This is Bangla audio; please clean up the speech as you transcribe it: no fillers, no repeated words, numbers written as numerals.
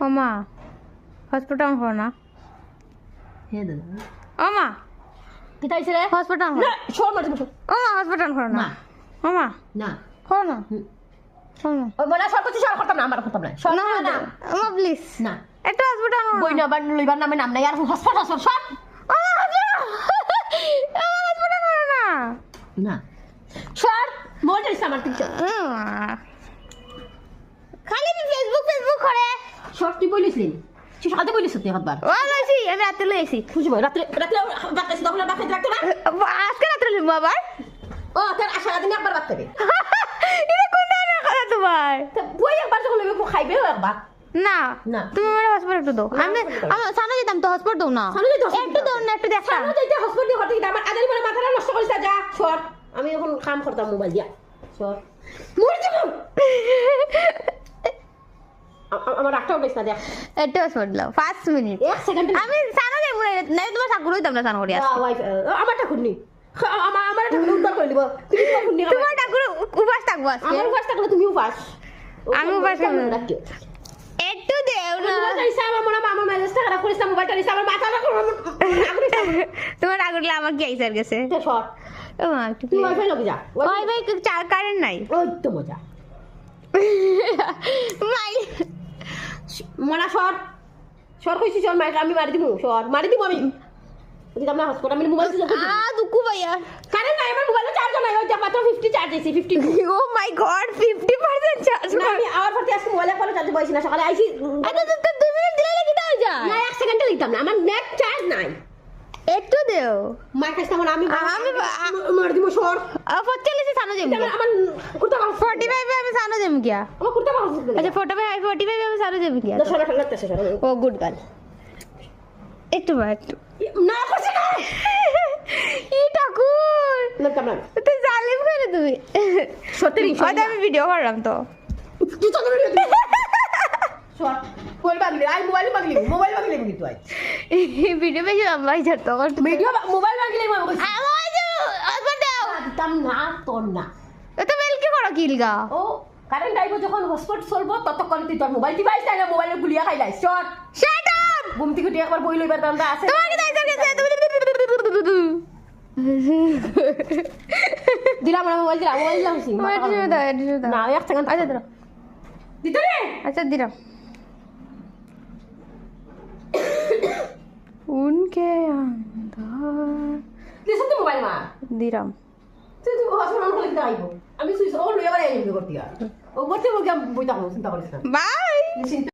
ওমা হসপিটাল করো না হে দাদা ওমা কিতা হইছে রে হসপিটাল না শোন মারতে বসো ওমা হসপিটাল করো না ওমা না করো না করো না ওই বলা সর করতে সর করতাম না আমার করতাম না সর না না ওমা প্লিজ না একটা হসপিটাল করো বই না বান লইবার নামে নাম নাই আর হসপিটাল সর সর ওমা হসপিটাল করো না না সর মোর যাইছ আমার তিন খালি ফেসবুক করে সর তুই বলিসলি তুই সকালে বলিস তুই একবার ও লাইছি আমি রাতে লইছি বুঝি ভাই রাত্রে রাত্রে বাতাস দখল বাতাস রাখতে না আজকে রাতে লইমু আবার ও তোর আশা দিন একবার বাত করে এটা কোন ধরনের কথা তোমার বই একবার যখন লইবে খাইবেও একবার না না তুমি আমার হসপিটাল একটু দাও আমি সামনে যেতাম তো হসপিটাল দাও না সামনে যেতে একটু দাও না একটু দেখতাম সামনে যাইতে হসপিটাল হতে আমার আদারি মানে মাথাটা নষ্ট করিস যা সর আমি এখন কাম করতাম মোবাইল দিয়া সর মরে যাব আমার রাখটাও বেশ না দেখ একটু হসপিটাল দাও 5 মিনিট 1 সেকেন্ড আমি সামনে যাই বলে না তোমার সাকুর হইতাম না সামনে করিয়া আমারটা খুননি আমারটা উদ্ধার করে দিব তুমি খুননি তোমার ঠাকুর উপাস থাকবো আজকে আমার উপাস থাকলে তুমি উপাস আমি উপাস করব রাখিও একটু দেও না তোমার আগুনলে আমার কি আইসার গেছে ও মা একটু ওই ভাই চার কারেন্ট নাই মাই আমি মারি দিব আমি আমি মোবাইল দুঃখু ভাইয়া কারেন্ট নাই আমার মোবাইলে চার্জ নাই ওই মাত্র 50 চার্জ আছে 50 ও মাই গড 50% চার্জ না আমি আওয়ার পরে আজকে মোবাইলে করে চার্জ বইছি না সকালে আইছি আচ্ছা তো 2 মিনিট দিলে লাগি দাও যায় না 1 সেকেন্ডে লিখতাম না আমার নেট চার্জ নাই একটু দেও মাই কাছে আমি আমি মার দিব সর 45 সানো যাম আমার কুর্তা 45 আমি সানো যাম কিয়া আমার কুর্তা আচ্ছা 45 আমি সানো যাম কিয়া সর লাগতেছে সর ও গুড গার্ল একটু একটু না করছে না ই ঠাকুর না কামনা তুই জালিম করে তুই সত্যি হয়তো আমি ভিডিও করলাম তো তুই তো করে সর কোল বাগলি আই মোবাইল বাগলি তুই ভিডিও বেশি লম্বাই যাত তখন ভিডিও মোবাইল বাগলি আমার আসবার দাও দিতাম না তোর না তো বেল কি করো কিলগা ও কারেন্ট আইব যখন হটস্পট চলবো ততক্ষণ তুই তোর মোবাইল ডিভাইস তাই না মোবাইলে গুলিয়া খাইলাই চট শাট আপ ঘুম থেকে উঠে একবার বই লইবার দামটা আছে তোমাকে দাইছার গেছে দিলাম না মোবাইল দিলাম না 1 সেকেন্ড আচ্ছা দাও দিতে রে আচ্ছা দিলাম उनके अंदर দিছ তো মোবাইল মা দিলাম তুই হসপিটাল অন করে আইব আমি সুইচ অন লইয়া আইব করতিয়া ও বলতে বলকে বইতা চিন্তা করিস না বাই